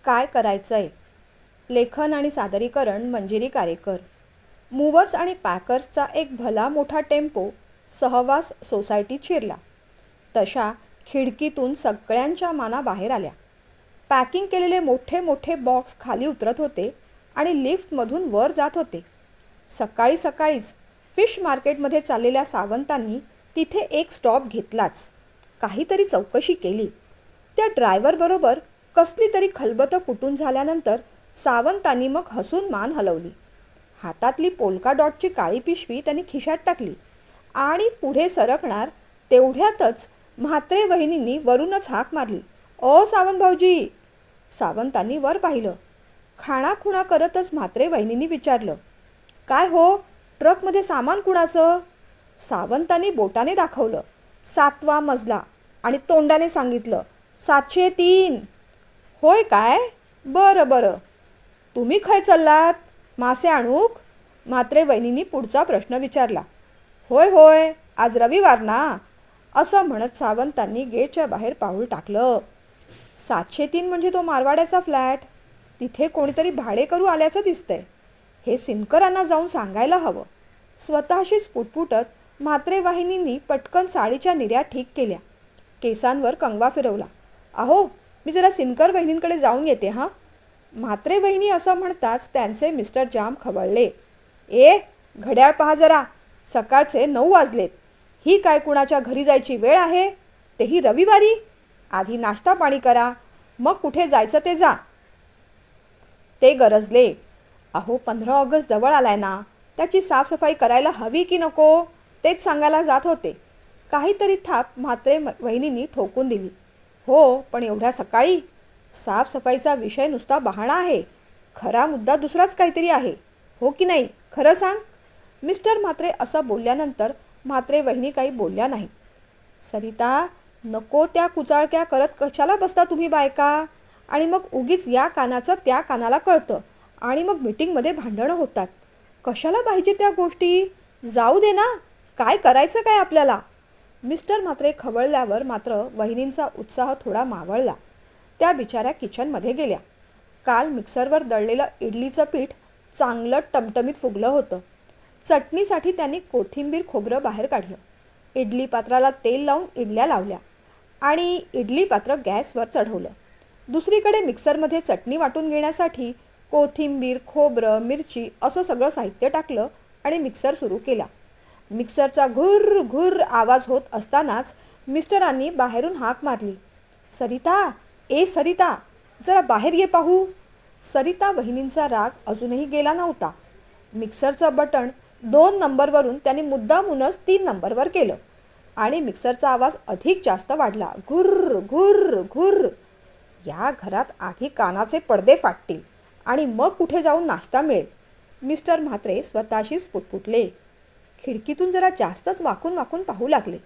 काय करायचंय? लेखन आणि सादरीकरण मंजिरी कारेकर. मूवर्स आणि पॅकर्सचा एक भला मोठा टेम्पो सहवास सोसायटीत शिरला. तशा खिडकीतून सगळ्यांच्या माना बाहेर आल्या. पॅकिंग केलेले मोठे मोठे बॉक्स खाली उतरत होते आणि लिफ्टमधून वर जात होते. सकाळी सकाळीच फिश मार्केटमध्ये चाललेल्या सावंतांनी तिथे एक स्टॉप घेतलाच. काहीतरी चौकशी केली. त्या ड्रायव्हरबरोबर कसली तरी खलबतं कुटून झाल्यानंतर सावंतांनी मग हसून मान हलवली. हातातली पोल्का डॉटची काळी पिशवी त्यांनी खिशात टाकली आणि पुढे सरकणार तेवढ्यातच म्हात्रे वहिनींनी वरूनच हाक मारली, "ओ सावंत भाऊजी!" सावंतांनी वर पाहिलं. खाणाखुणा करतच म्हात्रे वहिनींनी विचारलं, "काय हो, ट्रकमध्ये सामान कुणाचं?" सावंतांनी बोटाने दाखवलं, "7वा मजला" आणि तोंडाने सांगितलं, "703." "होय काय? बरं बरं. तुम्ही खय चाललात? मासे आणूक?" म्हात्रे वहिनींनी पुढचा प्रश्न विचारला. "होय होय, आज रविवार ना," असं म्हणत सावंतांनी गेटच्या बाहेर पाऊल टाकलं. 703 म्हणजे तो मारवाड्याचा फ्लॅट. तिथे कोणीतरी भाडेकरू आल्याचं दिसतंय. हे सिनकरांना जाऊन सांगायला हवं. स्वतःशीच पुटपुटत म्हात्रे वाहिनींनी पटकन साडीच्या निर्या ठीक केल्या. केसांवर कंगवा फिरवला. "अहो, मी जरा सिनकर वहिनींकडे जाऊन येते हां." म्हात्रे वहिनी असं म्हणताच त्यांचे मिस्टर जाम खवळले. "ए, घड्याळ पहा जरा. सकाळचे 9 वाजलेत. ही काय कुणाच्या घरी जायची वेळ आहे? तेही रविवारी? आधी नाश्ता पाणी करा, मग कुठे जायचं ते जा." ते गरजले. "अहो, 15 ऑगस्ट जवळ आलाय ना, त्याची साफसफाई करायला हवी की नको तेच सांगायला जात होते." काहीतरी थाप म्हात्रे वहिनींनी ठोकून दिली. "हो, पण एवढ्या सकाळी? साफसफाईचा विषय नुसता बहाणा आहे. खरा मुद्दा दुसराच काहीतरी आहे. हो की नाही? खरं सांग." मिस्टर म्हात्रे असं बोलल्यानंतर म्हात्रे वहिनी काही बोलल्या नाही. "सरिता, नको त्या कुचाळक्या करत कशाला बसता तुम्ही बायका? आणि मग उगीच या कानाचं त्या कानाला कळतं आणि मग मीटिंगमध्ये भांडणं होतात. कशाला पाहिजे त्या गोष्टी? जाऊ दे ना. काय करायचं काय आपल्याला?" मिस्टर म्हात्रे खवळल्यावर मात्र वहिनींचा उत्साह थोडा मावळला. त्या बिचाऱ्या किचनमध्ये गेल्या. काल मिक्सरवर दळलेलं इडलीचं पीठ चांगलं टमटमीत फुगलं होतं. चटणीसाठी त्यांनी कोथिंबीर खोबरं बाहेर काढलं. इडली पात्राला तेल लावून इडल्या लावल्या आणि इडली पात्र गॅसवर चढवलं. दुसरीकडे मिक्सरमध्ये चटणी वाटून घेण्यासाठी कोथिंबीर, खोबरं, मिरची असं सगळं साहित्य टाकलं आणि मिक्सर सुरू केला. मिक्सरचा घुर्र घुर्र आवाज होत असतानाच मिस्टरांनी बाहेरून हाक मारली, "सरिता, ए सरिता, जरा बाहेर ये पाहू." सरिता वहिनींचा राग अजूनही गेला नव्हता. मिक्सरचं बटण 2 नंबरवरून त्यांनी मुद्दामूनच 3 नंबरवर केलं आणि मिक्सरचा आवाज अधिक जास्त वाढला. घुर्र घुर्र घुर्र. या घरात आधी कानाचे पडदे फाटतील आणि मग कुठे जाऊन नाश्ता मिळेल. मिस्टर म्हात्रे स्वतःशीच पुटपुटले. खिडकीतून जरा जास्तच वाकून वाकून पाहू लागले.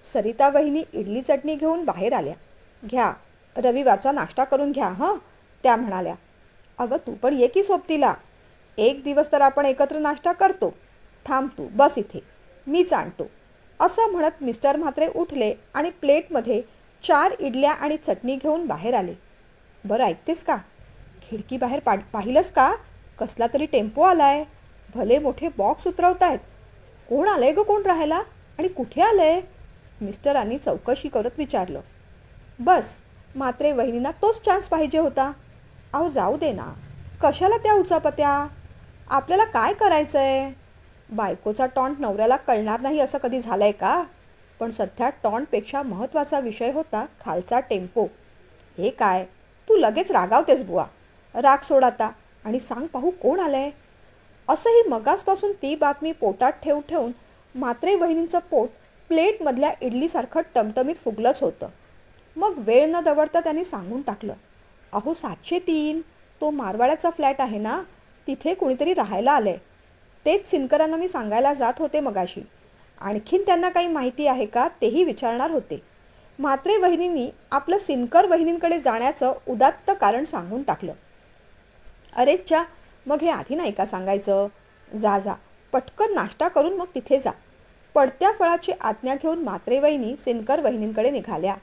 सरिता वहिनी इडली चटणी घेऊन बाहेर आल्या. "घ्या, रविवारचा नाश्ता करून घ्या हं," त्या म्हणाल्या. "अगं, तू पण ये की सोबतीला. एक दिवस तर आपण एकत्र नाश्ता करतो. थांब तू, बस इथे, मीच आणतो." असं म्हणत मिस्टर म्हात्रे उठले आणि प्लेटमध्ये 4 इडल्या आणि चटणी घेऊन बाहेर आले. "बरं ऐकतेस का? खिडकी बाहेर पाहिलंस का? कसला तरी टेम्पो आलाय. भले मोठे बॉक्स उतरवतायत. कोण आलंय ग? कोण राहायला? आणि कुठे आलंय?" मिस्टरांनी चौकशी करत विचारलं. "बस, म्हात्रे वहिनींना तोच चान्स पाहिजे होता." "अहो, जाऊ दे ना. कशाला त्या उचापत्या? आपल्याला काय करायचंय?" बायकोचा टॉन्ट नवऱ्याला कळणार नाही असं कधी झालंय का? पण सध्या टॉन्टपेक्षा महत्त्वाचा विषय होता खालचा टेम्पो. "हे काय? तू लगेच रागावतेस बुवा. राग सोड आता आणि सांग पाहू कोण आलंय." असंही मगासपासून ती बातमी पोटात ठेवून ठेवून म्हात्रे वहिनींचं पोट प्लेटमधल्या इडलीसारखं टमटमीत फुगलंच होतं. मग वेळ न दवडता त्यांनी सांगून टाकलं, "अहो, 703, तो मारवाड्याचा फ्लॅट आहे ना, तिथे कुणीतरी राहायला आलंय. तेच सिनकरांना मी सांगायला जात होते मगाशी. आणखीन त्यांना काही माहिती आहे का तेही विचारणार होते." म्हात्रे वहिनींनी आपलं सिनकर वहिनींकडे जाण्याचं उदात्त कारण सांगून टाकलं. "अरेच्चा, मग हे आधी नाही का सांगायचं? जा जा, पटकन नाश्ता करून मग तिथे जा." पडत्या फळाची आज्ञा घेऊन म्हात्रे वहिनी सिनकर वहिनींकडे निघाल्या.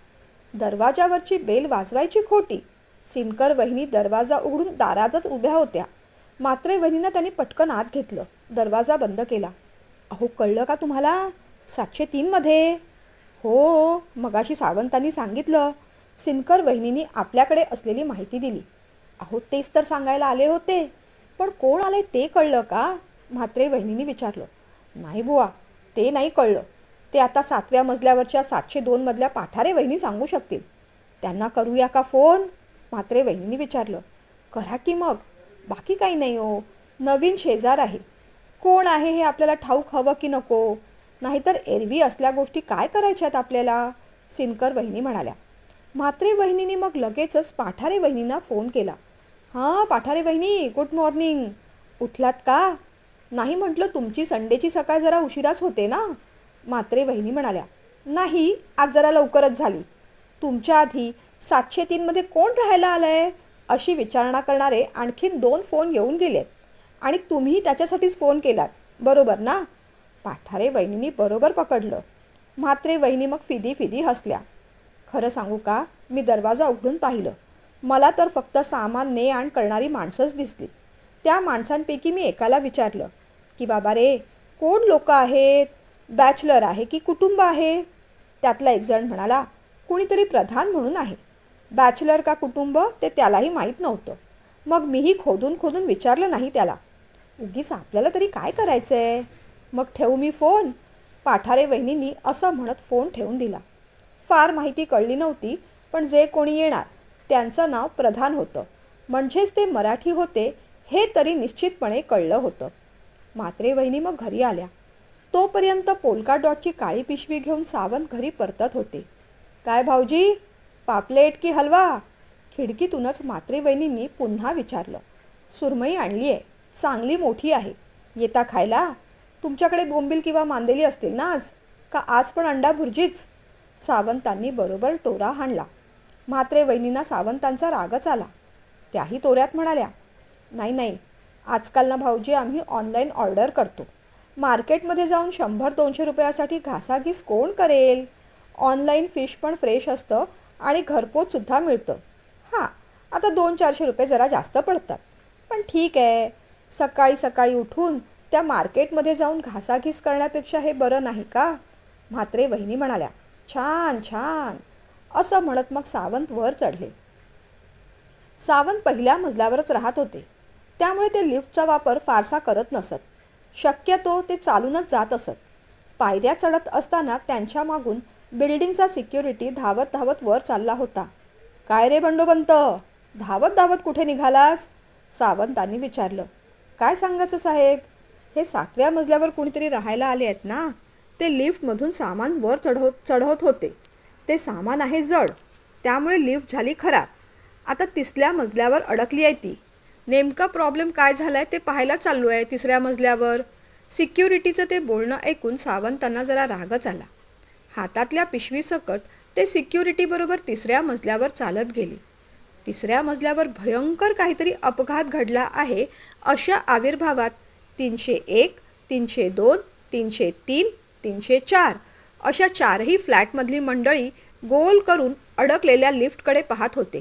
दरवाजावरची बेल वाजवायची खोटी. सिनकर वहिनी दरवाजा उघडून दारातच उभ्या होत्या. मात्रे वहिनींना त्यांनी पटकन आत घेतलं. दरवाजा बंद केला. अहो, कळलं का तुम्हाला? 703 मध्ये. हो, मगाशी सावंतांनी सांगितलं. सिनकर वहिनींनी आपल्याकडे असलेली माहिती दिली. अहो, तेच तर सांगायला आले होते. पण कोण आले ते कळलं का? म्हात्रे वहिनींनी विचारलं. नाही बुवा, ते नाही कळलं. ते आता 7व्या मजल्यावरच्या 702 मधल्या पाठारे वहिनी सांगू शकतील. त्यांना करूया का फोन? म्हात्रे वहिनींनी विचारलं. करा की मग. बाकी काही नाही हो. नवीन शेजार आहे. कोण आहे हे आपल्याला ठाऊक हवं की नको? नाहीतर एरवी असल्या गोष्टी काय करायच्यात आपल्याला? सिनकर वहिनी म्हणाल्या. म्हात्रे वहिनींनी मग लगेचच पाठारे वहिनींना फोन केला. हां पाठारे वहिनी, गुड मॉर्निंग. उठलात का? नाही म्हटलं, तुमची संडेची सकाळ जरा उशिराच होते ना? म्हात्रे वहिनी म्हणाल्या. नाही, आज जरा लवकरच झाली. तुमच्या आधी 703 मध्ये कोण राहायला आलंय? अशी विचारणा करणारे आणखीन 2 फोन येऊन गेलेत. आणि तुम्ही त्याच्यासाठीच फोन केलात, बरोबर ना? पाठारे वहिनींनी बरोबर पकडलं. म्हात्रे वहिनी मग फिदी हसल्या. खरं सांगू का, मी दरवाजा उघडून पाहिलं. मला तर फक्त सामान ने आण करणारी माणसंच दिसली. त्या माणसांपैकी मी एकाला विचारलं की बाबा रे, कोण लोक आहेत? बॅचलर आहे की कुटुंब आहे? त्यातला एक जण म्हणाला, कुणीतरी प्रधान म्हणून आहे. बॅचलर का कुटुंब ते त्यालाही माहीत नव्हतं. मग मीही खोदून विचारलं नाही त्याला. उगीच आपल्याला तरी काय करायचंय? मग ठेवू मी फोन? पाठारे वहिनींनी असं म्हणत फोन ठेवून दिला. फार माहिती कळली नव्हती, पण जे कोणी येणार त्यांचं नाव प्रधान होतं. म्हणजेच ते मराठी होते हे तरी निश्चितपणे कळलं होतं. म्हात्रे वहिनी मग घरी आल्या. तोपर्यंत पोलका डॉटची काळी पिशवी घेऊन सावंत घरी परतत होते. काय भाऊजी, पापलेट की हलवा? खिडकीतूनच म्हात्रे वहिनींनी पुन्हा विचारलं. सुरमई आणली आहे, चांगली मोठी आहे. येता खायला? तुमच्याकडे बोंबील किंवा मांदेली असतील ना आज? का आज पण अंडा भुर्जीच? सावंतांनी बरोबर टोरा हाणला. म्हात्रे वहिनींना सावंतांचा रागच आला. त्याही तोऱ्यात म्हणाल्या, नाही, आजकाल ना भाऊजी आम्ही ऑनलाईन ऑर्डर करतो. मार्केटमध्ये जाऊन 100-200 रुपयासाठी घासाघीस कोण करेल? ऑनलाईन फिश पण फ्रेश असतं आणि घरपोचसुद्धा मिळतं. हां, आता 200-400 रुपये जरा जास्त पडतात. पण ठीक आहे, सकाळी सकाळी उठून त्या मार्केटमध्ये जाऊन घासाघीस करण्यापेक्षा हे बरं नाही का? म्हात्रे वहिनी म्हणाल्या. छान असं म्हणत मग सावंत वर चढले. सावंत पहिल्या मजल्यावरच राहत होते. त्यामुळे ते लिफ्टचा वापर फारसा करत नसत. शक्यतो ते चालूनच जात असत. पायऱ्या चढत असताना त्यांच्या मागून बिल्डिंगचा सिक्युरिटी धावत वर चालला होता. काय रे बंडोबंत, धावत कुठे निघालास? सावंतांनी विचारलं. काय सांगायचं साहेब, हे 7व्या मजल्यावर कुणीतरी राहायला आले आहेत ना. ते लिफ्टमधून सामान वर चढवत होते. ते सामान आहे जड, त्यामुळे लिफ्ट झाली खराब. आता 3ऱ्या मजल्यावर अडकली आहे ती. नेमका प्रॉब्लेम काय झालाय ते पाहायला चाललो आहे 3ऱ्या मजल्यावर. सिक्युरिटीचं ते बोलणं ऐकून सावंतांना जरा रागच आला. हातातल्या पिशवीसकट ते सिक्युरिटीबरोबर 3ऱ्या मजल्यावर चालत गेले. 3ऱ्या मजल्यावर भयंकर काहीतरी अपघात घडला आहे अशा आविर्भावात 301, 302, 303, 304 अशा 4ही फ्लॅटमधली मंडळी गोल करून अडकलेल्या लिफ्टकडे पाहत होते.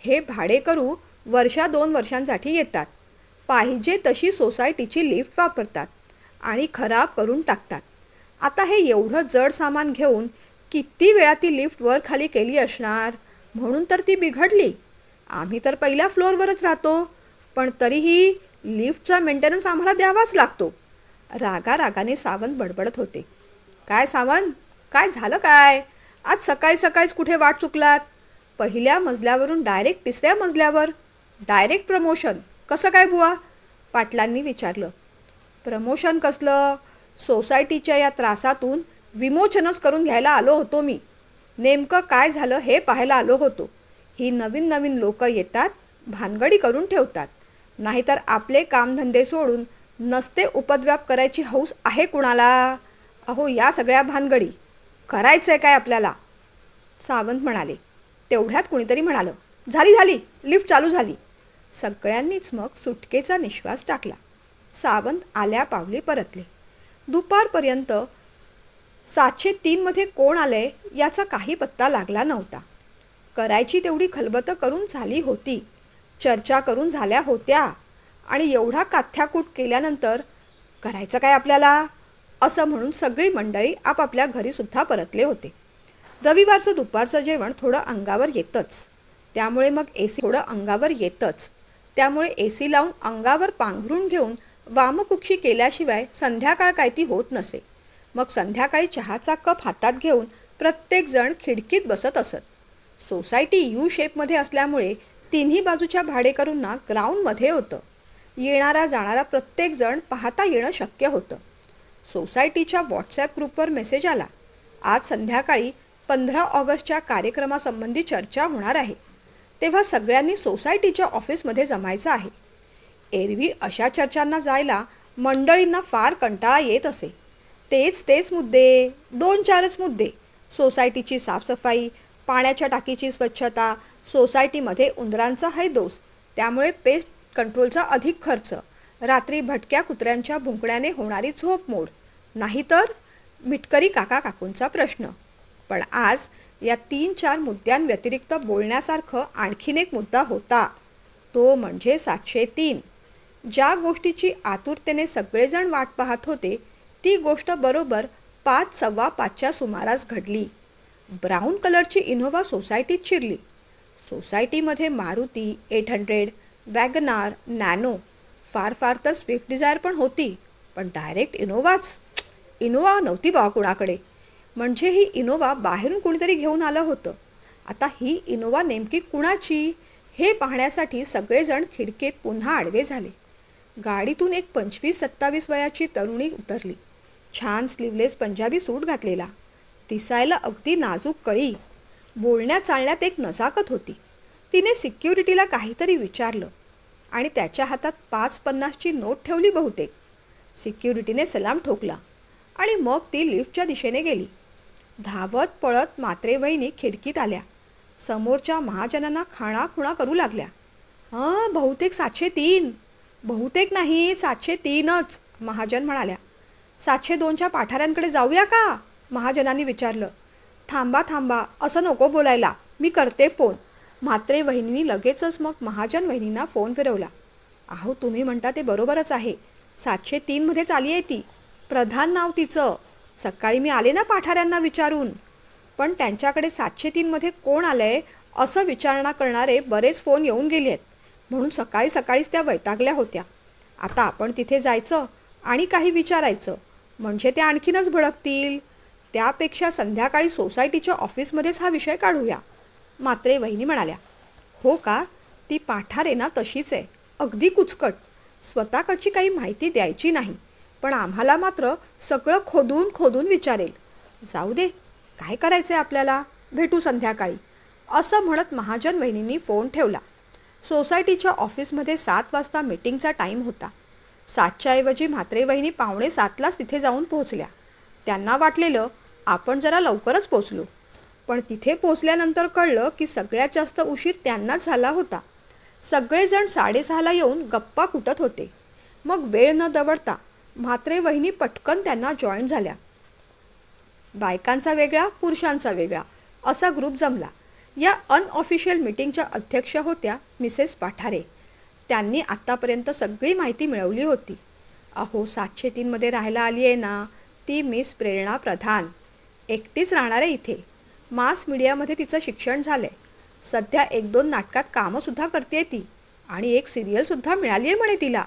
हे भाडेकरू वर्षा 2 वर्षांसाठी येतात. पाहिजे तशी सोसायटीची लिफ्ट वापरतात आणि खराब करून टाकतात. आता हे एवढं जड सामान घेऊन किती वेळा ती लिफ्ट वर खाली केली असणार, म्हणून तर ती बिघडली. आम्ही तर पहिल्या फ्लोअरवरच राहतो, पण तरीही लिफ्टचा मेंटेनन्स आम्हाला द्यावाच लागतो. रागाने सावंत बडबडत होते. काय सावंत, काय झालं काय? आज सकाळी सकाळीच कुठे वाट चुकलात? पहिल्या मजल्यावरून डायरेक्ट 3ऱ्या मजल्यावर? डायरेक्ट प्रमोशन कसं काय बुवा? पाटलांनी विचारलं. प्रमोशन कसलं? सोसायटीच्या या त्रासातून विमोचनच करून घ्यायला आलो होतो मी. नेमकं काय झालं हे पाहायला आलो होतो. ही नवीन लोक येतात, भानगडी करून ठेवतात. नाहीतर आपले कामधंदे सोडून नसते उपद्व्याप करायची हौस आहे कुणाला? अहो, या सगळ्या भानगडी करायचंय काय आपल्याला? सावंत म्हणाले. तेवढ्यात कुणीतरी म्हणालं, झाली, लिफ्ट चालू झाली. सगळ्यांनीच मग सुटकेचा निश्वास टाकला. सावंत आल्या पावली परतले. दुपारपर्यंत 703 मध्ये कोण आले याचा काही पत्ता लागला नव्हता. करायची तेवढी खलबतं करून झाली होती, चर्चा करून झाल्या होत्या आणि एवढा काथ्याकूट केल्यानंतर करायचं काय आपल्याला असं म्हणून सगळी मंडळी आपापल्या घरीसुद्धा परतले होते. रविवारचं दुपारचं जेवण थोडं अंगावर येतंच, त्यामुळे मग ए सी लावून अंगावर पांघरून घेऊन वामकुक्षी केल्याशिवाय संध्याकाळ काय ती होत नसे. मग संध्याकाळी चहाचा कप हातात घेऊन प्रत्येकजण खिडकीत बसत असत. सोसायटी यू शेपमध्ये असल्यामुळे तिन्ही बाजूच्या भाडेकरूंना ग्राउंडमध्ये होतं. येणारा जाणारा प्रत्येकजण पाहता येणं शक्य होतं. सोसायटीच्या व्हॉट्सॲप ग्रुपवर मेसेज आला, आज संध्याकाळी 15 ऑगस्टच्या कार्यक्रमासंबंधी चर्चा होणार आहे, तेव्हा सगळ्यांनी सोसायटीच्या ऑफिसमध्ये जमायचं आहे. एरवी अशा चर्चांना जायला मंडळींना फार कंटाळा येत असे. तेच मुद्दे, 2-4च मुद्दे. सोसायटीची साफसफाई, पाण्याच्या टाकीची स्वच्छता, सोसायटीमध्ये उंदरांचा हैदोस, त्यामुळे पेस्ट कंट्रोलचा अधिक खर्च, रात्री भटक्या कुत्र्यांच्या भुंकण्याने होणारी झोपमोड, नाहीतर मिटकरी काकाकाकूंचा प्रश्न. पण आज या 3-4 मुद्द्यांव्यतिरिक्त बोलण्यासारखं आणखीन एक मुद्दा होता, तो म्हणजे 703. ज्या गोष्टीची आतुरतेने सगळेजण वाट पाहत होते ती गोष्ट बरोबर 5:15च्या सुमारास घडली. ब्राऊन कलरची इनोव्हा सोसायटीत शिरली. सोसायटीमध्ये मारुती 800, वॅगनार, नॅनो, फार तर स्विफ्ट डिझायर पण होती, पण डायरेक्ट इनोव्हा नव्हती बा कुणाकडे. म्हणजे ही इनोव्हा बाहेरून कुणीतरी घेऊन आलं होतं. आता ही इनोव्हा नेमकी कुणाची हे पाहण्यासाठी सगळेजण खिडकीत पुन्हा आडवे झाले. गाडीतून एक 25-27 वयाची तरुणी उतरली. छान स्लीवलेस पंजाबी सूट घातलेला, दिसायला अगदी नाजूक कळी, बोलण्या चालण्यात एक नजाकत होती. तिने सिक्युरिटीला काहीतरी विचारलं आणि त्याच्या हातात 5.50ची नोट ठेवली बहुतेक. सिक्युरिटीने सलाम ठोकला आणि मग ती लिफ्टच्या दिशेने गेली. धावत पळत म्हात्रे वहिनी खिडकीत आल्या. समोरच्या महाजनांना खाणाखुणा करू लागल्या. बहुतेक 703. बहुतेक नाही, 703च, महाजन म्हणाल्या. 702च्या पाठाऱ्यांकडे जाऊया का, महाजनांनी विचारलं. थांबा, असं नको बोलायला, मी करते फोन. म्हात्रे वहिनींनी लगेचच मग महाजन वहिनींना फोन फिरवला. अहो, तुम्ही म्हणता ते बरोबरच आहे, 703मध्येच आली आहे ती. प्रधान नाव तिचं. सकाळी मी आले ना पाठाऱ्यांना विचारून, पण त्यांच्याकडे 703मध्ये कोण आलंय असं विचारणा करणारे बरेच फोन येऊन गेले आहेत, म्हणून सकाळीच त्या वैतागल्या होत्या. आता आपण तिथे जायचं आणि काही विचारायचं म्हणजे ते आणखीनच भडकतील. त्यापेक्षा संध्याकाळी सोसायटीच्या ऑफिसमध्येच हा विषय काढूया, म्हात्रे वहिनी म्हणाल्या. हो का, ती पाठारे ना तशीच आहे, अगदी कुचकट. स्वतःकडची काही माहिती द्यायची नाही, पण आम्हाला मात्र सगळं खोदून विचारेल. जाऊ दे, काय करायचं आपल्याला, भेटू संध्याकाळी, असं म्हणत महाजन वहिनींनी फोन ठेवला. सोसायटीच्या ऑफिसमध्ये 7 वाजता मीटिंगचा टाईम होता. 7च्या ऐवजी म्हात्रे वहिनी 6:45लाच तिथे जाऊन पोहोचल्या. त्यांना वाटलेलं आपण जरा लवकरच पोचलो, पण तिथे पोचल्यानंतर कळलं की सगळ्यात जास्त उशीर त्यांनाच झाला होता. सगळेजण 6:30ला येऊन गप्पा कुटत होते. मग वेळ न दवडता म्हात्रे वहिनी पटकन त्यांना जॉईन झाल्या. बायकांचा वेगळा, पुरुषांचा वेगळा असा ग्रुप जमला. या अनऑफिशियल मीटिंगच्या अध्यक्ष होत्या मिसेस पाठारे. त्यांनी आत्तापर्यंत सगळी माहिती मिळवली होती. अहो, 703मध्ये राहायला आली आहे ना ती मिस प्रेरणा प्रधान. एकटीच राहणार आहे इथे. मास मीडियामध्ये तिचं शिक्षण झालं आहे. सध्या 1-2 नाटकात कामंसुद्धा करते ती आणि एक सिरियलसुद्धा मिळाली आहे म्हणे तिला.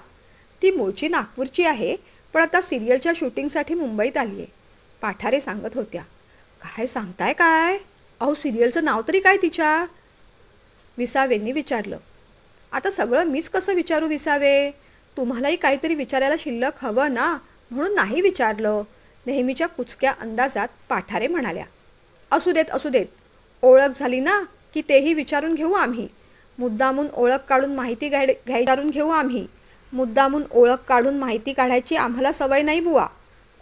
ती मूळची नागपूरची आहे, पण आता सिरियलच्या शूटिंगसाठी मुंबईत आली आहे, पाठारे सांगत होत्या. काय सांगताय काय? अहो, सिरियलचं नाव तरी काय तिच्या? विसावेंनी विचारलं. आता सगळं मीच कसं विचारू विसावे? तुम्हालाही काहीतरी विचारायला शिल्लक हवं ना, म्हणून नाही विचारलं, नेहमीच्या कुचक्या अंदाजात पाठारे म्हणाल्या. असू देत, ओळख झाली ना की तेही विचारून घेऊ आम्ही. मुद्दामून ओळख काढून माहिती काढायची आम्हाला सवय नाही बुवा.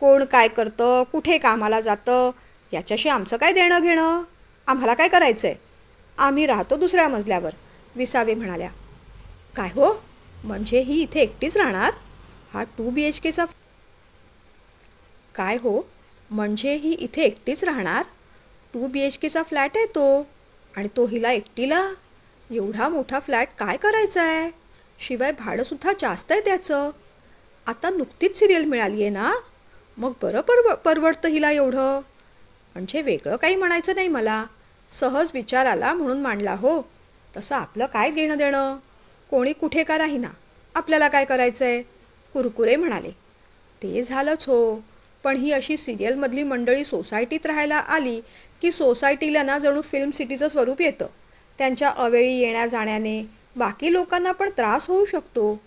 कोण काय करतं, कुठे कामाला जातं, याच्याशी आमचं काय देणं घेणं? आम्हाला काय करायचं आहे? आम्ही राहतो दुसऱ्या मजल्यावर, विसावे म्हणाल्या. काय हो, म्हणजे ही इथे एकटीच राहणार? हा 2 BHKचा फ्लॅट आहे तो, आणि तो हिला एकटीला? एवढा मोठा फ्लॅट काय करायचा आहे? शिवाय भाडंसुद्धा जास्त आहे त्याचं. आता नुकतीच सिरियल मिळाली आहे ना, मग बरं परवडतं हिला एवढं. म्हणजे वेगळं काही म्हणायचं नाही मला, सहज विचार आला म्हणून मांडला हो. तसं आपलं काय घेणं देणं, कोणी कुठे का राहीना, आपल्याला काय करायचं आहे, कुरकुरे म्हणाले. ते झालंच हो, पण ही अशी सिरियलमधली मंडळी सोसायटीत राहायला आली की सोसायटीला ना जणू फिल्म सिटीचं स्वरूप येतं. त्यांच्या अवेळी येण्या जाण्याने बाकी लोकांना पण त्रास होऊ शकतो.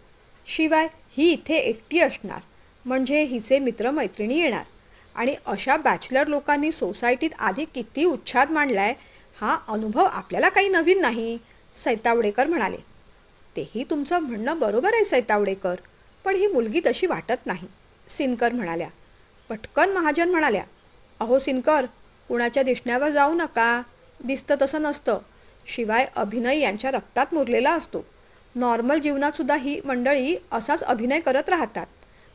शिवाय ही इथे एकटी असणार म्हणजे हिचे मित्रमैत्रिणी येणार, आणि अशा बॅचलर लोकांनी सोसायटीत आधी किती उच्छाद मांडलाय हा अनुभव आपल्याला काही नवीन नाही, सैतावडेकर म्हणाले. तेही तुमचं म्हणणं बरोबर आहे सैतावडेकर, पण ही मुलगी तशी वाटत नाही, सिनकर म्हणाल्या. पटकन महाजन म्हणाल्या, अहो सिनकर, कुणाच्या दिसण्यावर जाऊ नका, दिसतं तसं नसतं. शिवाय अभिनय यांच्या रक्तात मुरलेला असतो. नॉर्मल जीवनातसुद्धा ही मंडळी असाच अभिनय करत राहतात.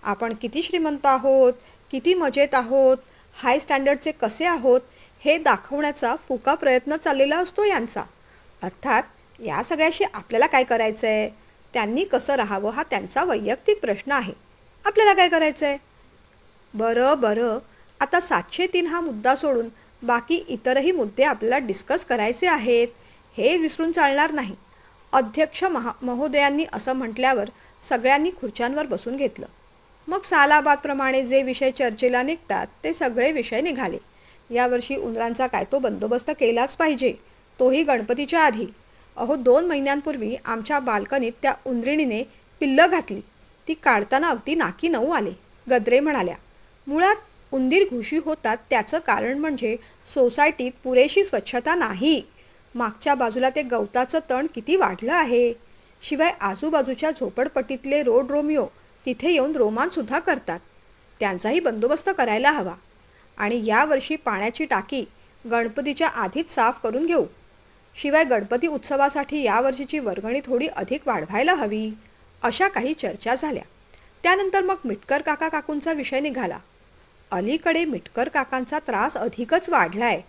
आपण किती श्रीमंत आहोत, किती मजेत आहोत, हाय स्टँडर्डचे कसे आहोत हे दाखवण्याचा फुका प्रयत्न चाललेला असतो यांचा. अर्थात या सगळ्याशी आपल्याला काय करायचं आहे, त्यांनी कसं राहावं हा त्यांचा वैयक्तिक प्रश्न आहे, आपल्याला काय करायचं आहे. बरं, आता 703 हा मुद्दा सोडून बाकी इतरही मुद्दे आपल्याला डिस्कस करायचे आहेत, हे विसरून चालणार नाही. अध्यक्ष महोदयांनी असं म्हटल्यावर सगळ्यांनी खुर्च्यांवर बसून घेतलं. मग सालाबादप्रमाणे जे विषय चर्चेला निघतात ते सगळे विषय निघाले. यावर्षी उंदरांचा काय तो बंदोबस्त केलाच पाहिजे, तोही गणपतीच्या आधी. अहो 2 महिन्यांपूर्वी आमच्या बाल्कनीत त्या उंदरिणीने पिल्लं घातली, ती काढताना अगदी नाकी नऊ आले, गद्रे म्हणाल्या. मुळात उंदीर घुशी होतात त्याचं कारण म्हणजे सोसायटीत पुरेशी स्वच्छता नाही. मागच्या बाजूला ते गवताचं तण किती वाढलं आहे. शिवाय आजूबाजूच्या झोपडपट्टीतले रोड रोमिओ तिथे येऊन रोमांससुद्धा करतात, त्यांचाही बंदोबस्त करायला हवा. आणि यावर्षी पाण्याची टाकी गणपतीच्या आधीच साफ करून घेऊ. शिवाय गणपती उत्सवासाठी यावर्षीची वर्गणी थोडी अधिक वाढवायला हवी, अशा काही चर्चा झाल्या. त्यानंतर मग मिटकर काका काकूंचा विषय निघाला. अलीकडे मिटकर काकांचा त्रास अधिकच वाढलाय,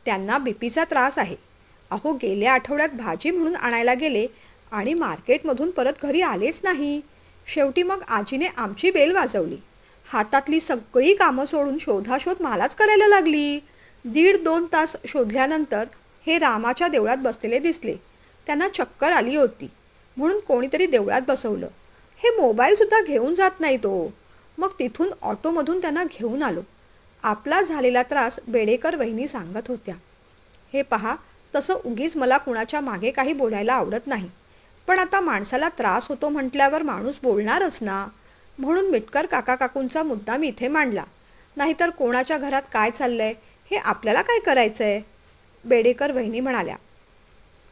त्यांना बीपीचा त्रास आहे. अहो गेल्या आठवड्यात भाजी म्हणून आणायला गेले आणि मार्केटमधून परत घरी आलेच नाही. शेवटी मग आजीने आमची बेल वाजवली. हातातली सगळी कामं सोडून शोधाशोध मलाच करायला लागली. 1.5-2 तास शोधल्यानंतर हे रामाच्या देवळात बसलेले दिसले. त्यांना चक्कर आली होती म्हणून कोणीतरी देवळात बसवलं. हे मोबाईलसुद्धा घेऊन जात नाही तो. मग तिथून ऑटोमधून त्यांना घेऊन आलो. आपला झालेला त्रास बेडेकर वहिनी सांगत होत्या. हे पहा, तसं उगीच मला कुणाच्या मागे काही बोलायला आवडत नाही, पण आता माणसाला त्रास होतो म्हटल्यावर माणूस बोलणारच ना, म्हणून मिटकर काका काकूंचा मुद्दा मी इथे मांडला. नाहीतर कोणाच्या घरात काय चाललंय हे आपल्याला काय करायचं आहे, बेडेकर वहिनी म्हणाल्या.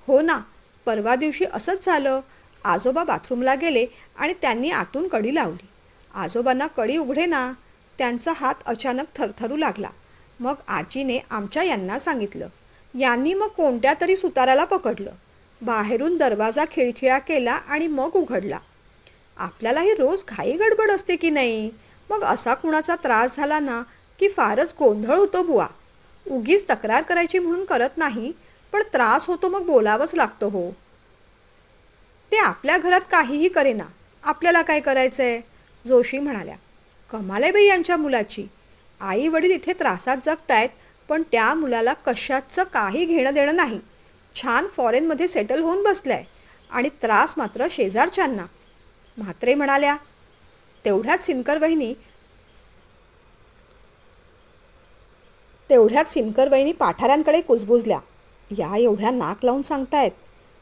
हो ना, परवा दिवशी असंच झालं. आजोबा बाथरूमला गेले आणि त्यांनी आतून कडी लावली. आजोबांना कडी उघडे ना, त्यांचा हात अचानक थरथरू लागला. मग आजीने आमच्या यांना सांगितलं. यांनी मग कोणत्या तरी सुताराला पकडलं, बाहेरून दरवाजा खिळखिळा केला आणि मग उघडला. आपल्यालाही रोज घाई गडबड असते की नाही, मग असा कुणाचा त्रास झाला ना की फारच गोंधळ होतो बुवा. उगीच तक्रार करायची म्हणून करत नाही, पण त्रास होतो मग बोलावंच लागतं हो. ते आपल्या घरात काहीही करेना, आपल्याला काय करायचं आहे, जोशी म्हणाल्या. कमाल आहे बाई यांच्या मुलाची. आई वडील इथे त्रासात जगतायत, पण त्या मुलाला कशाचं काही घेणं देणं नाही. छान फॉरेनमध्ये सेटल होऊन बसलाय आणि त्रास मात्र शेजारच्यांना, म्हात्रे म्हणाल्या. तेवढ्यात सिनकर वहिनी पाठाऱ्यांकडे कुजबुजल्या. या एवढ्या नाक लावून सांगतायत.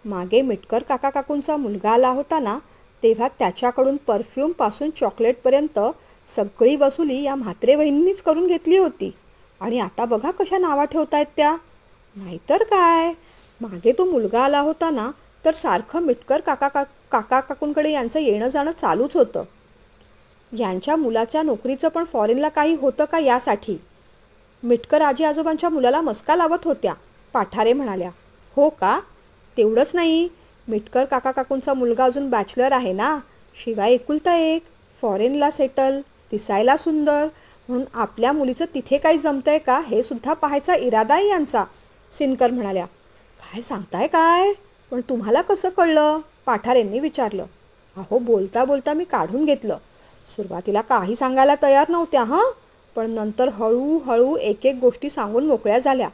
मागे मिटकर काका काकूंचा मुलगा आला होता ना, तेव्हा त्याच्याकडून परफ्यूमपासून चॉकलेटपर्यंत सगळी वसुली या म्हात्रे वहिनींनीच करून घेतली होती. आणि आता बघा कशा नावा ठेवतायत त्या. नाहीतर काय, मागे तो मुलगा आला होता ना तर सारखं मिटकर काका काकूंकडे यांचं येणं जाणं चालूच होतं. यांच्या मुलाच्या नोकरीचं पण फॉरेनला काही होतं का यासाठी. मिटकर आजी आजोबांच्या मुलाला मस्का लावत होत्या, पाठारे म्हणाल्या. हो का, तेवढंच नाही, मिटकर काका काकूंचा मुलगा अजून बॅचलर आहे ना, शिवाय एकुलता एक, फॉरेनला सेटल, दिसायला सुंदर, म्हणून आपल्या मुलीचं तिथे काही जमतंय का हे सुद्धा पाहायचा इरादा आहे यांचा, सिनकर म्हणाल्या. काय सांगताय काय? पण तुम्हाला कसं कळलं? पाठारेंनी विचारलं. अहो, बोलता बोलता मी काढून घेतलं. सुरुवातीला काही सांगायला तयार नव्हत्या हां, पण नंतर हळूहळू एक एक गोष्टी सांगून मोकळ्या झाल्या.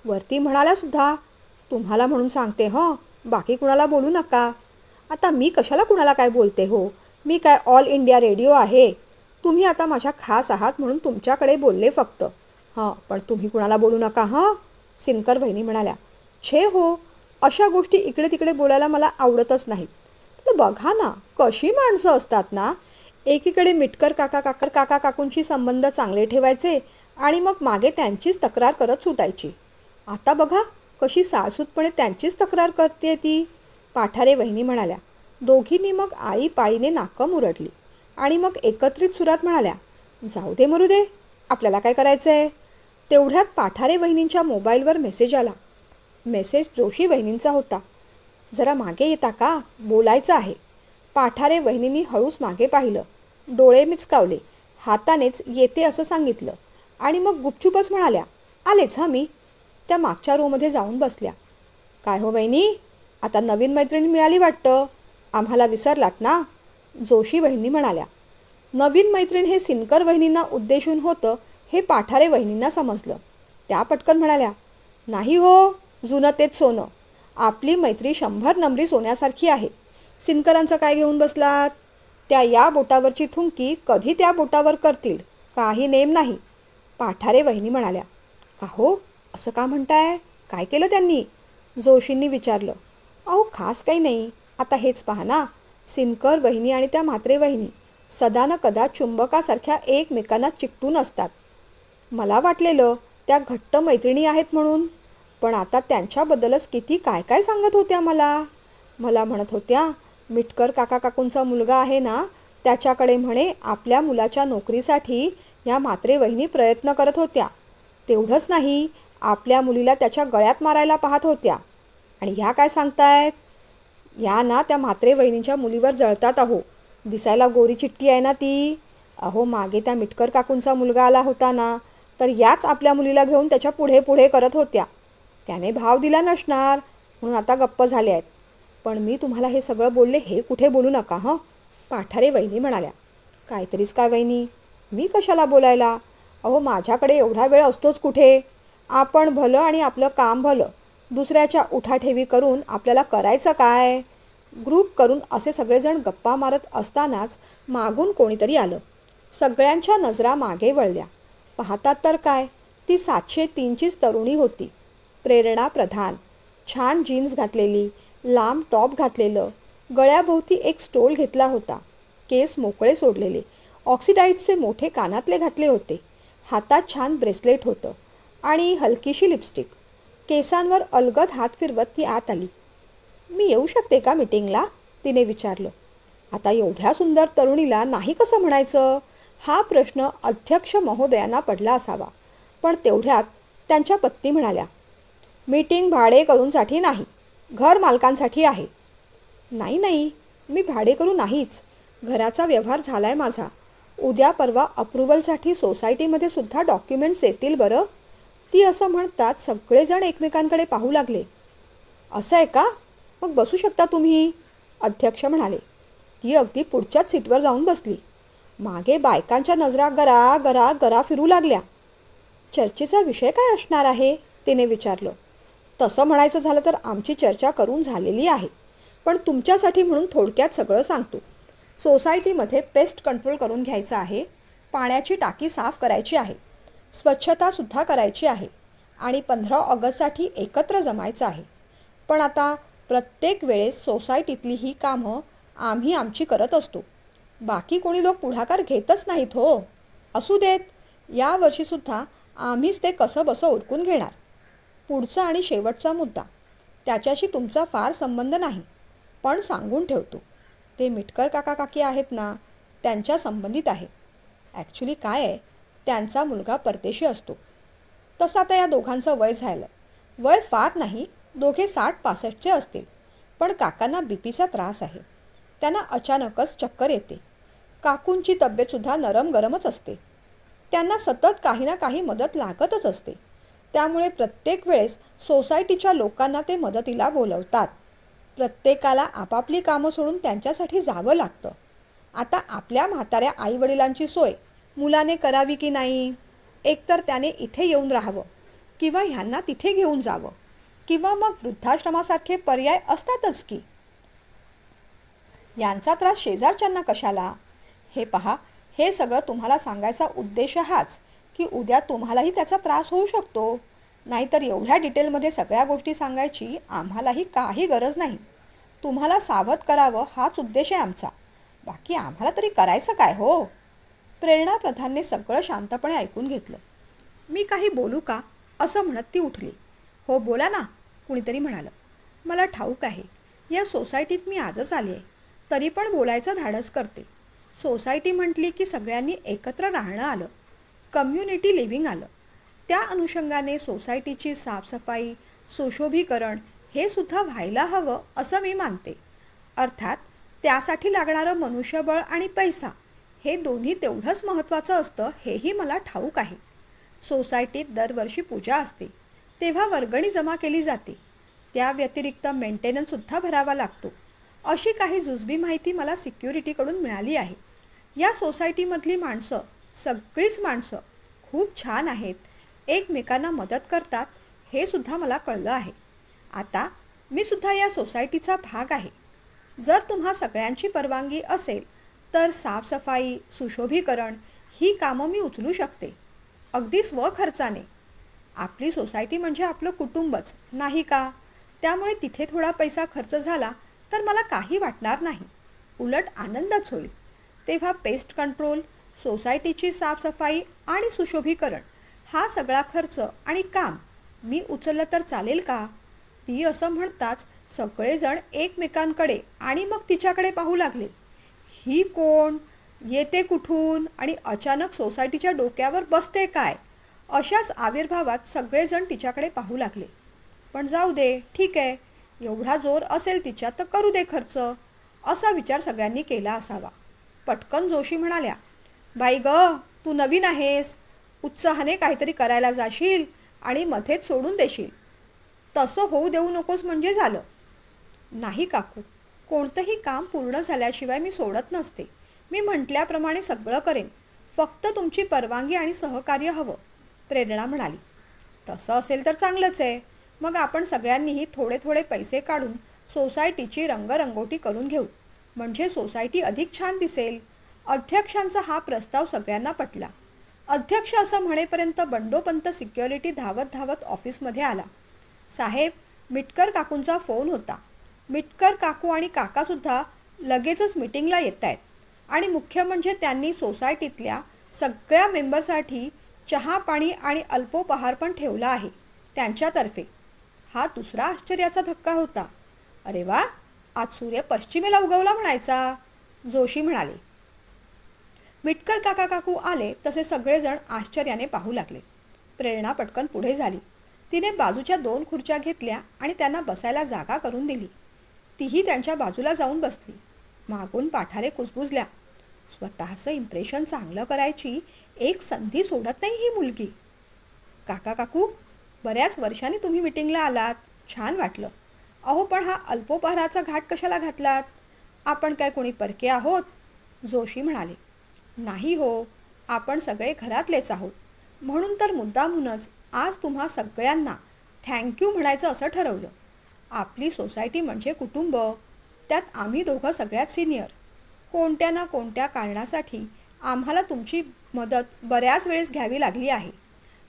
वरती म्हणाल्या सुद्धा, तुम्हाला म्हणून सांगते हं, बाकी कुणाला बोलू नका. आता मी कशाला कुणाला काय बोलते हो? मी काय ऑल इंडिया रेडिओ आहे? तुम्ही आता माझ्या खास आहात म्हणून तुमच्याकडे बोलले फक्त. हां, पण तुम्ही कुणाला बोलू नका हां, सिनकर वहिनी म्हणाल्या. छे हो, अशा गोष्टी इकडे तिकडे बोलायला मला आवडतच नाहीत. पण बघा ना, कशी माणसं असतात ना. एकीकडे मिटकर काका काकूंशी संबंध चांगले ठेवायचे आणि मग मागे त्यांचीच तक्रार करत सुटायची. आता बघा कशी साळसूतपणे त्यांचीच तक्रार करते ती. पाठारे वहिनी म्हणाल्या. दोघींनी मग आळीपाळीने नाकं मुरडली आणि मग एकत्रित सुरात म्हणाल्या, जाऊ दे मरू दे, आपल्याला काय करायचं आहे. तेवढ्यात पाठारे वहिनींच्या मोबाईलवर मेसेज आला. मेसेज जोशी वहिनींचा होता. जरा मागे येता का, बोलायचं आहे. पाठारे वहिनींनी हळूच मागे पाहिलं, डोळे मिचकावले, हातानेच येते असं सांगितलं आणि मग गुपचूपच म्हणाल्या, आलेच हां मी. त्या मागच्या रूमध्ये जाऊन बसल्या. काय हो वहिनी, आता नवीन मैत्रिणी मिळाली वाटतं, आम्हाला विसरलात ना, जोशी वहिनी म्हणाल्या. नवीन मैत्रीण हे सिनकर वहिनींना उद्देशून होतं हे पाठारे वहिनींना समजलं. त्या पटकन म्हणाल्या, नाही हो, जुनं तेच सोनं. आपली मैत्री 100 नंबरी सोन्यासारखी आहे. सिनकरांचं काय घेऊन बसलात? त्या या बोटावरची थुंकी कधी त्या बोटावर करतील, काही नेम नाही. पाठारे वहिनी म्हणाल्या. का हो, असं का म्हणताय? काय केलं त्यांनी? जोशींनी विचारलं. अहो, खास काही नाही. आता हेच पहा ना, सिनकर वहिनी आणि त्या म्हात्रे वहिनी सदा न कदा चुंबकासारख्या एकमेकांना चिकटून असतात. मला वाटलेलं त्या घट्ट मैत्रिणी आहेत म्हणून, पण आता त्यांच्याबद्दलच किती काय काय सांगत होत्या मला. मला म्हणत होत्या, मिटकर काकूंचा मुलगा आहे ना, त्याच्याकडे म्हणे आपल्या मुलाच्या नोकरीसाठी या म्हात्रे वहिनी प्रयत्न करत होत्या. तेवढंच नाही, आपल्या मुलीला त्याच्या गळ्यात मारायला पाहत होत्या. आणि ह्या काय सांगतायत? या ना त्या म्हात्रे वहिनींच्या मुलीवर जळतात अहो. दिसायला गोरी चिट्टी आहे ना ती. अहो, मागे त्या मिटकर काकूंचा मुलगा आला होता ना, तर याच आपल्या मुलीला घेऊन त्याच्या पुढे पुढे करत होत्या. त्याने भाव दिला नसणार म्हणून आता गप्प झाले आहेत. पण मी तुम्हाला हे सगळं बोलले हे कुठे बोलू नका हं, पाठारे वहिनी म्हणाल्या. काहीतरीच काय वहिनी, मी कशाला बोलायला? अहो, माझ्याकडे एवढा वेळ असतोच कुठे. आपण भलं आणि आपलं काम भलं. दुसऱ्याच्या उठाठेवी करून आपल्याला करायचं काय? ग्रुप करून असे सगळेजण गप्पा मारत असतानाच मागून कोणीतरी आलं. सगळ्यांच्या नजरा मागे वळल्या. पाहतात तर काय, ती 703चीच तरुणी होती. प्रेरणा प्रधान. छान जीन्स घातलेली, लांब टॉप घातलेलं, गळ्याभोवती एक स्टोल घेतला होता, केस मोकळे सोडलेले, ऑक्सिडाईजचे मोठे कानातले घातले होते, हातात छान ब्रेसलेट होतं आणि हलकीशी लिपस्टिक. केसांवर अलगद हात फिरवत ती आत आली. मी येऊ शकते का मीटिंगला? तिने विचारलं. आता एवढ्या सुंदर तरुणीला नाही कसं म्हणायचं, हा प्रश्न अध्यक्ष महोदयांना पडला असावा. पण तेवढ्यात त्यांच्या पत्नी म्हणाल्या, मीटिंग भाडेकरूंसाठी नाही, घर मालकांसाठी आहे. नाही नाही, मी भाडेकरू नाहीच. घराचा व्यवहार झालाय माझा. उद्या परवा अप्रुव्हलसाठी सोसायटीमध्ये सुद्धा डॉक्युमेंट्स येतील बरं. ती असं म्हणतात सगळेजण एकमेकांकडे पाहू लागले. असं आहे का? मग बसू शकता तुम्ही, अध्यक्ष म्हणाले. ती अगदी पुढच्याच सीटवर जाऊन बसली. मागे बायकांच्या नजरा गरा गरा गरा फिरू लागल्या. चर्चेचा विषय काय असणार आहे, तिने विचारलं. तसं म्हणायचं झालं तर आमची चर्चा करून झालेली आहे, पण तुमच्यासाठी म्हणून थोडक्यात सगळं सांगतो. सोसायटीमध्ये पेस्ट कंट्रोल करून घ्यायचं आहे, पाण्याची टाकी साफ करायची आहे, स्वच्छतासुद्धा करायची आहे आणि 15 ऑगस्टसाठी एकत्र जमायचं आहे. पण आता प्रत्येक वेळेस सोसायटीतली ही कामं आम्ही आमची करत असतो. बाकी कोणी लोक पुढाकार घेतच नाहीत हो. असू देत, यावर्षीसुद्धा आम्हीच ते कसं बसं उरकून घेणार. पुढचा आणि शेवटचा मुद्दा, त्याच्याशी तुमचा फार संबंध नाही, पण सांगून ठेवतो. ते मिटकर काकी आहेत ना, त्यांच्या संबंधित आहे. ॲक्च्युली काय आहे, त्यांचा मुलगा परदेशी असतो. तसं आता या दोघांचं वय झालं. वय फार नाही, दोघे 60-65चे असतील. पण काकांना बीपीचा त्रास आहे. त्यांना अचानकच चक्कर येते. काकूंची तब्येतसुद्धा नरम गरमच असते. त्यांना सतत काही ना काही मदत लागतच असते. त्यामुळे प्रत्येक वेळेस सोसायटीच्या लोकांना ते मदतीला बोलवतात. प्रत्येकाला आपापली कामं सोडून त्यांच्यासाठी जावं लागतं. आता आपल्या म्हाताऱ्या आईवडिलांची सोय मुलाने करावी की नाही? एकतर त्याने इथे येऊन राहावं किंवा ह्यांना तिथे घेऊन जावं किंवा मग वृद्धाश्रमासारखे पर्याय असतातच की. यांचा त्रास शेजारच्यांना कशाला? हे पहा, हे सगळं तुम्हाला सांगायचा उद्देश हाच की उद्या तुम्हालाही त्याचा त्रास होऊ शकतो. नाहीतर एवढ्या डिटेलमध्ये सगळ्या गोष्टी सांगायची आम्हालाही काही गरज नाही. तुम्हाला सावध करावं हाच उद्देश आहे आमचा. बाकी आम्हाला तरी करायचं काय हो? प्रेरणा प्रधानने सगळं शांतपणे ऐकून घेतलं. मी काही बोलू का असं म्हणत ती उठली. हो बोला ना, कुणीतरी म्हणालं. मला ठाऊक आहे, या सोसायटीत मी आजच आली आहे, तरी पण बोलायचं धाडस करते. सोसायटी म्हटली की सगळ्यांनी एकत्र राहणं आलं, कम्युनिटी लिव्हिंग आलं. त्या अनुषंगाने सोसायटीची साफसफाई, सुशोभीकरण हे सुद्धा व्हायला हवं असं मी मानते. अर्थात त्यासाठी लागणारं मनुष्यबळ आणि पैसा हे दोन्ही तेवढंच महत्त्वाचं असतं हेही मला ठाऊक आहे. सोसायटीत दरवर्षी पूजा असते, तेव्हा वर्गणी जमा केली जाते. त्या व्यतिरिक्त मेंटेनन्ससुद्धा भरावा लागतो. अशी काही जुजबी माहिती मला सिक्युरिटीकडून मिळाली आहे. या सोसायटीमधली माणसं, सगळीच माणसं खूप छान आहेत, एकमेकांना मदत करतात हे सुद्धा मला कळलं आहे. आता मी सुद्धा या सोसायटीचा भाग आहे. जर तुम्हा सगळ्यांची परवानगी असेल तर साफसफाई, सुशोभीकरण ही कामं मी उचलू शकते, अगदी स्वखर्चाने. आपली सोसायटी म्हणजे आपलं कुटुंबच नाही का? त्यामुळे तिथे थोडा पैसा खर्च झाला तर मला काही वाटणार नाही, उलट आनंदच होईल. तेव्हा पेस्ट कंट्रोल, सोसायटीची साफसफाई आणि सुशोभीकरण हा सगळा खर्च आणि काम मी उचललं तर चालेल का? ती असं म्हणताच सगळेजण एकमेकांकडे आणि मग तिच्याकडे पाहू लागले. ही कोण? येते कुठून? आणि अचानक सोसायटीच्या डोक्यावर बसते काय? अशाच आविर्भावात सगळेजण तिच्याकडे पाहू लागले. पण जाऊ दे, ठीक आहे, एवढा जोर असेल तिच्यात तर करू दे खर्च, असा विचार सगळ्यांनी केला असावा. पटकन जोशी म्हणाल्या, बाई ग, तू नवीन आहेस, उत्साहाने काहीतरी करायला जाशील आणि मध्येच सोडून देशील. तसं होऊ देऊ नकोस म्हणजे झालं. नाही काकू, कोणतंही काम पूर्ण झाल्याशिवाय मी सोडत नसते. मी म्हटल्याप्रमाणे सगळं करेन, फक्त तुमची परवानगी आणि सहकार्य हवं, प्रेरणा म्हणाली. तसं असेल तर चांगलंच आहे. मग आपण सगळ्यांनीही थोडे थोडे पैसे काढून सोसायटीची रंगरंगोटी करून घेऊ, म्हणजे सोसायटी अधिक छान दिसेल. अध्यक्षांचा हा प्रस्ताव सगळ्यांना पटला. अध्यक्ष असं म्हणेपर्यंत बंडोपंत सिक्युरिटी धावत धावत ऑफिसमध्ये आला. साहेब, मिटकर काकूंचा फोन होता. मिटकर काकू आणि काकासुद्धा लगेचच मीटिंगला येत आहेत आणि मुख्य म्हणजे त्यांनी सोसायटीतल्या सगळ्या मेंबरसाठी चहा पाणी आणि अल्पोपहार पण ठेवला आहे त्यांच्यातर्फे. हा दुसरा आश्चर्याचा धक्का होता. अरे वा, आज सूर्य पश्चिमेला उगवला म्हणायचा, जोशी म्हणाले. मिटकर काका काकू आले तसे सगळेजण आश्चर्याने पाहू लागले. प्रेरणा पटकन पुढे झाली. तिने बाजूच्या 2 खुर्च्या घेतल्या आणि त्यांना बसायला जागा करून दिली. तीही त्यांच्या बाजूला जाऊन बसली. मागून पाठारे कुजबुजल्या. स्वतःचं इम्प्रेशन चांगलं करायची एक संधी सोडत नाही ही मुलगी. काका काकू, बऱ्याच वर्षांनी तुम्ही मीटिंगला आलात, छान वाटलं. अहो, पण हा अल्पोपहाराचा घाट कशाला घातलात? आपण काय कोणी परके आहोत? जोशी म्हणाले. नाही हो, आपण सगळे घरातलेच आहोत, म्हणून तर मुद्दामूनच आज तुम्हा सगळ्यांना थँक्यू म्हणायचं असं ठरवलं. आपली सोसायटी म्हणजे कुटुंब, त्यात आम्ही दोघं सगळ्यात सिनियर. कोणत्या ना कोणत्या कारणासाठी आम्हाला तुमची मदत बऱ्याच वेळेस घ्यावी लागली आहे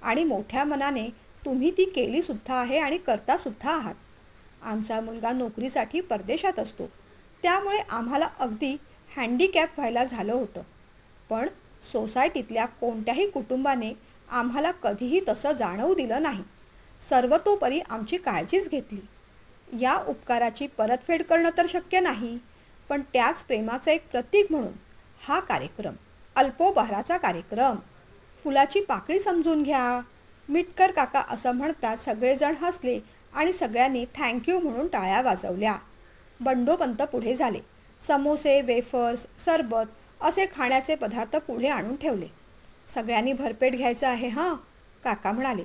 आणि मोठ्या मनाने तुम्ही ती केलीसुद्धा आहे आणि करतासुद्धा आहात. आमचा मुलगा नोकरीसाठी परदेशात असतो, त्यामुळे आम्हाला अगदी हँडिकॅप व्हायला झालं होतं. पण सोसायटीतल्या कोणत्याही कुटुंबाने आम्हाला कधीही तसं जाणवू दिलं नाही. सर्वतोपरी आमची काळजीच घेतली. या उपकाराची परतफेड करणं तर शक्य नाही, पण त्याच प्रेमाचं एक प्रतीक म्हणून हा कार्यक्रम, अल्पोपहाराचा कार्यक्रम, फुलाची पाकळी समजून घ्या. मिटकर काका असं म्हणतात सगळेजण हसले आणि सगळ्यांनी थँक्यू म्हणून टाळ्या वाजवल्या. बंडोपंत पुढे झाले. समोसे, वेफर्स, सरबत असे खाण्याचे पदार्थ पुढे आणून ठेवले. सगळ्यांनी भरपेट घ्यायचं आहे हां, काका म्हणाले.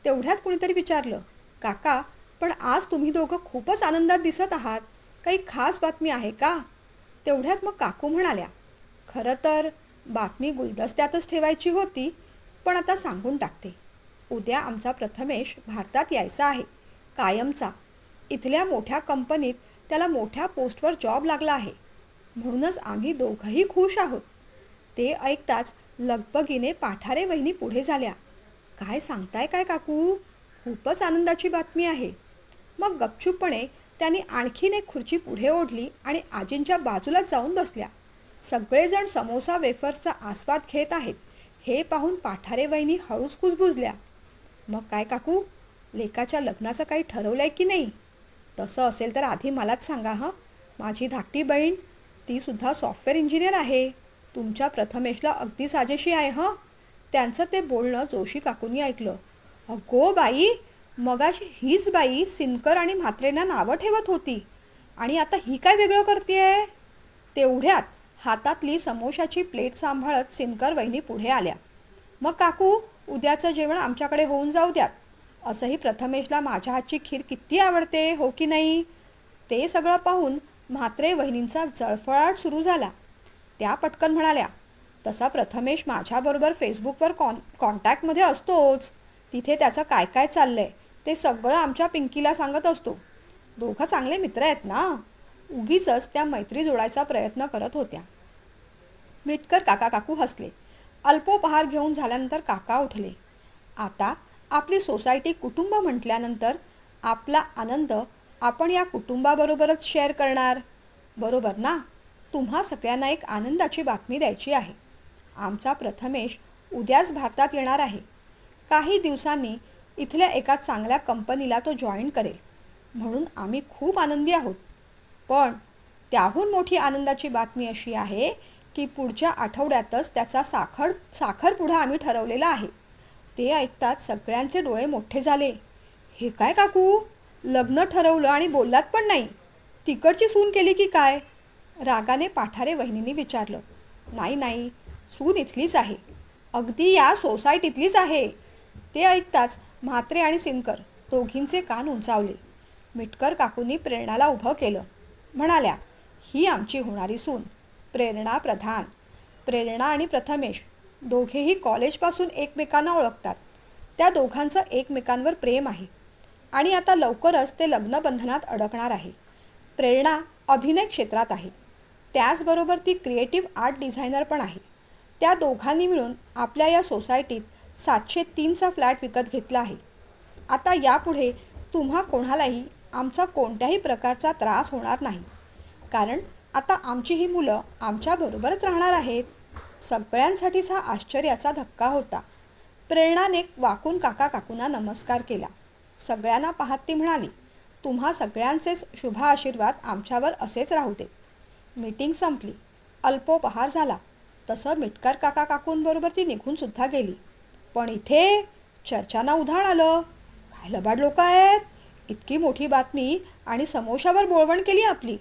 तेवढ्यात कुणीतरी विचारलं, काका, पण आज तुम्ही दोघं खूपच आनंदात दिसत आहात. काही खास बातमी आहे का? तेवढ्यात मग काकू म्हणाल्या, खरं तर बातमी गुलदस्त्यातच ठेवायची होती, पण आता सांगून टाकते. उद्या आमचा प्रथमेश भारतात यायचा आहे, कायमचा. इथल्या मोठ्या कंपनीत त्याला मोठ्या पोस्टवर जॉब लागला आहे. म्हणूनच आम्ही दोघंही खुश आहोत. ते ऐकताच लगबगीने पाठारे वहिनी पुढे झाल्या. काय सांगताय काय काकू? खूपच आनंदाची बातमी आहे. मग गपचूपपणे त्यांनी आणखीन एक खुर्ची पुढे ओढली आणि आजींच्या बाजूलाच जाऊन बसल्या. सगळेजण समोसा वेफर्सचा आस्वाद घेत आहेत हे पाहून पाठारे वहिनी हळूच कुजबुजल्या. मग काय काकू, लेकाच्या लग्नाचं काही ठरवलंय की नाही? तसं असेल तर आधी मलाच सांगा. माझी धाकटी बहीण, ती सुद्धा सॉफ्टवेअर इंजिनियर आहे. तुमच्या प्रथमेशला अगदी साजेशी आहे. त्यांचं ते बोलणं जोशी काकूंनी ऐकलं. अगो बाई, मगाशी हीच बाई सिनकर आणि म्हात्रेंना नावं ठेवत होती आणि आता ही काय वेगळं करतेय? तेवढ्यात हातातली समोशाची प्लेट सांभाळत सिनकर वहिनी पुढे आल्या. मग काकू, उद्याचं जेवण आमच्याकडे होऊन जाऊ द्यात. असंही प्रथमेशला माझ्या हातची खीर किती आवडते, हो की नाही? ते सगळं पाहून म्हात्रे वहिनींचा जळफळाट सुरू झाला. त्या पटकन म्हणाल्या, तसा प्रथमेश माझ्याबरोबर फेसबुकवर कॉन्टॅक्टमध्ये असतोच. तिथे त्याचं काय काय चाललंय ते सगळं आमच्या पिंकीला सांगत असतो. दोघं चांगले मित्र आहेत ना. उगीचच त्या मैत्री जोडायचा प्रयत्न करत होत्या. मिटकर काका काकू हसले. अल्पोपहार घेऊन झाल्यानंतर काका उठले. आता आपली सोसायटी कुटुंब म्हटल्यानंतर आपला आनंद आपण या कुटुंबाबरोबरच शेअर करणार, बरोबर ना? तुम्हा सगळ्यांना एक आनंदाची बातमी द्यायची आहे. आमचा प्रथमेश उद्याच भारतात येणार आहे. काही दिवसांनी इथल्या एका चांगल्या कंपनीला तो जॉईन करेल, म्हणून आम्ही खूप आनंदी आहोत. पण त्याहून मोठी आनंदाची बातमी अशी आहे की पुढच्या आठवड्यातच त्याचा साखरपुडा आम्ही ठरवलेला आहे. ते ऐकताच सगळ्यांचे डोळे मोठे झाले. हे काय काकू, लग्न ठरवलं आणि बोललात पण नाही? तिकडची सून केली की काय? रागाने पाठारे वहिनींनी विचारलं. नाही नाही, सून इथलीच आहे, अगदी या सोसायटीतलीच आहे. ते ऐकताच म्हात्रे आणि सिनकर दोघींचे कान उंचावले. मिटकर काकूंनी प्रेरणाला उभं केलं. म्हणाल्या, ही आमची होणारी सून, प्रेरणा प्रधान. प्रेरणा आणि प्रथमेश दोघेही कॉलेजपासून एकमेकांना ओळखतात. त्या दोघांचं एकमेकांवर प्रेम आहे आणि आता लवकरच ते लग्नबंधनात अडकणार आहे. प्रेरणा अभिनय क्षेत्रात आहे, त्याचबरोबर ती क्रिएटिव्ह आर्ट डिझायनर पण आहे. त्या दोघांनी मिळून आपल्या या सोसायटीत 703चा फ्लॅट विकत घेतला आहे. आता यापुढे तुम्हा कोणालाही आमचा कोणत्याही प्रकारचा त्रास होणार नाही, कारण आता आमची ही मुलं आमच्याबरोबरच राहणार आहेत. सगळ्यांसाठीच हा आश्चर्याचा धक्का होता. प्रेरणाने वाकून काका काकूंना नमस्कार केला. सगळ्यांना पाहत ती म्हणाली, तुम्हा सगळ्यांचेच शुभ आशीर्वाद आमच्यावर असेच राहू दे. मीटिंग संपली. अल्पोपहार झाला. तसं मिटकर काका काकूंबरोबर ती निघून सुद्धा गेली. पण इथे चर्चांना उधाण आलं. काय लबाड लोक आहेत, इतकी मोठी बातमी आणि समोशावर बोळवण केली आपली.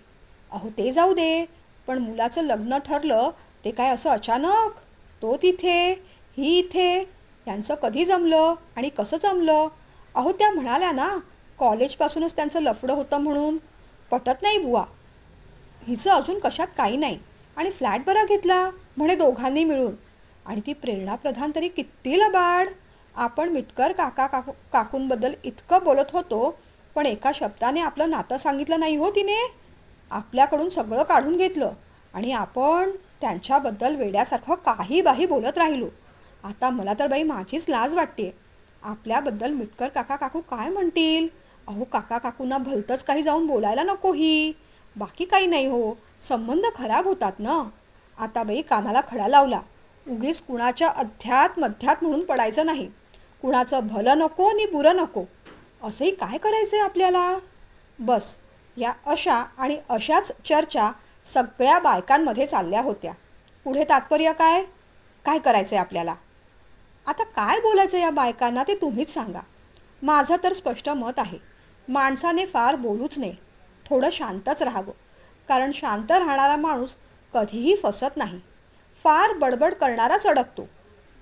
अहो ते जाऊ दे, पण मुलाचं लग्न ठरलं ते काय असं अचानक? तो तिथे, ही इथे, यांचं कधी जमलं आणि कसं जमलं? अहो त्या म्हणाल्या ना, कॉलेजपासूनच त्यांचं लफडं होतं म्हणून. पटत नाही बुवा. हिचं अजून कशात काही नाही आणि फ्लॅट बरा घेतला म्हणे दोघांनी मिळून. आणि ती प्रेरणा प्रधान तरी किती लबाड. आपण मिटकर काकूंबद्दल इतकं बोलत होतो, पण एका शब्दाने आपलं नातं सांगितलं नाही हो तिने. आपल्याकडून सगळं काढून घेतलं आणि आपण त्यांच्याबद्दल वेड्यासारखं काही बाही बोलत राहिलो. आता मला तर बाई माझीच लाज वाटते. आपल्याबद्दल मिटकर काका काकू काय म्हणतील? अहो काका काकूंना भलतंच काही जाऊन बोलायला नको ही. बाकी काही नाही हो, संबंध खराब होतात ना. आता बाई कानाला खडा लावला. उगीच कुणाच्या अध्यात मध्यात म्हणून पडायचं नाही. कुणाचं भलं नको आणि बुरं नको. असंही काय करायचं आहे आपल्याला? बस या अशा आणि अशाच चर्चा सगळ्या बायकांमध्ये चालल्या होत्या. पुढे तात्पर्य काय? काय करायचं आहे आपल्याला? आता काय बोलायचं या बायकांना ते तुम्हीच सांगा. माझं तर स्पष्ट मत आहे, माणसाने फार बोलूच नये, थोडं शांतच राहावं. कारण शांत राहणारा माणूस कधीही फसत नाही. फार बडबड करणाराच अडकतो.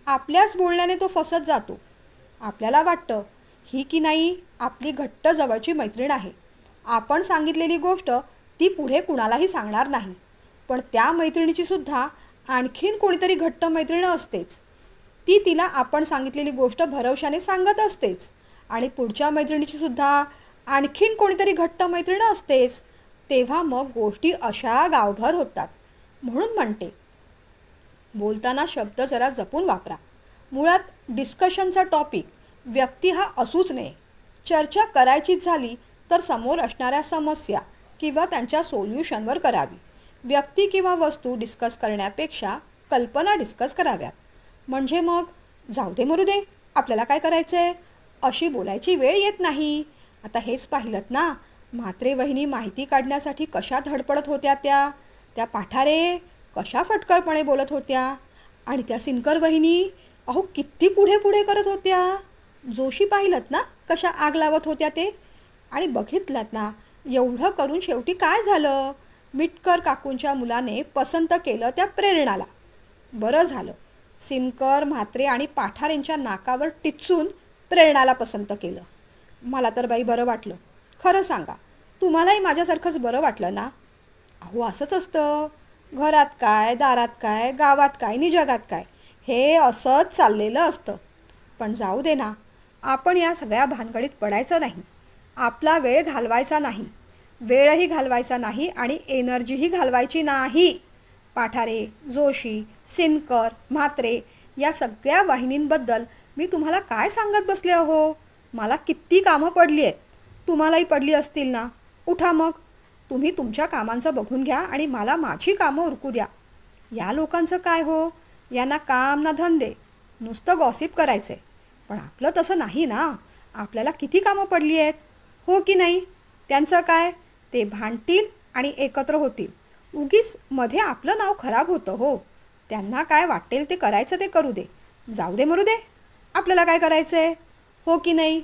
आपल्याच बोलण्याने तो फसत जातो. आपल्याला वाटतं ही की नाही आपली घट्ट जवळची मैत्रीण आहे. आपण सांगितलेली गोष्ट ती पुढे कुणालाही सांगणार नाही. पण त्या मैत्रिणीची सुद्धा आणखीन कोणीतरी घट्ट मैत्रीण असतेच. ती तिला आपण सांगितलेली गोष्ट भरवशाने सांगत असतेच. आणि पुढच्या मैत्रिणीची सुद्धा आणखीन कोणीतरी घट्ट मैत्रीण असतेच. तेव्हा मग गोष्टी अशा गावभर होतात. म्हणून म्हणते, बोलताना शब्द जरा जपून वापरा. मुळात डिस्कशनचा टॉपिक व्यक्ती हा असूच नये. चर्चा करायचीच झाली तर समोर असणाऱ्या समस्या किंवा त्यांच्या सोल्युशनवर करावी. व्यक्ती किंवा वस्तू डिस्कस करण्यापेक्षा कल्पना डिस्कस कराव्यात. म्हणजे मग जाऊ दे मरू दे, आपल्याला काय करायचं आहे, अशी बोलायची वेळ येत नाही. आता हेच पाहिलंत ना, म्हात्रे वहिनी माहिती काढण्यासाठी कशा धडपडत होत्या. त्या पाठारे कशा फटकळपणे बोलत होत्या. आणि त्या सिनकर वहिनी अहो किती पुढे पुढे करत होत्या. जोशी पाहिलंत ना कशा आग लावत होत्या ते. आणि बघितलात ना एवढं करून शेवटी काय झालं, मिटकर काकूंच्या मुलाने पसंत केलं त्या प्रेरणाला. बरं झालं, सिनकर म्हात्रे आणि पाठार यांच्या नाकावर टिचून प्रेरणाला पसंत केलं. मला तर बाई बरं वाटलं. खरं सांगा, तुम्हालाही माझ्यासारखंच बरं वाटलं ना. अहो असंच असतं, घरात काय, दारात काय, गावात काय नि जगात काय, हे असंच चाललेलं असतं. पण जाऊ दे ना, आपण या सगळ्या भानगडीत पडायचं नाही. आपला वेळ घालवायचा नाही. वेळही घालवायचा नाही आणि एनर्जीही घालवायची नाही. पाठारे, जोशी, सिनकर, म्हात्रे या सगळ्या वाहिनींबद्दल मी तुम्हाला काय सांगत बसले अहो. मला किती कामं पडली आहेत. तुम्हालाही पडली असतील ना. उठा मग, तुम्ही तुमच्या कामांचं बघून घ्या आणि मला माझी कामं उरकू द्या. या लोकांचं काय हो, यांना काम ना धंदे, नुसतं गॉसिप करायचं आहे. पण आपलं तसं नाही ना. आपल्याला किती कामं पडली आहेत, हो की नाही. त्यांचं काय, ते भांडतील आणि एकत्र होतील. उगीच मध्ये आपलं नाव खराब होतं हो. त्यांना काय वाटेल ते करायचं ते करू दे. जाऊ दे मरू दे, आपल्याला काय करायचं आहे, हो की नाही.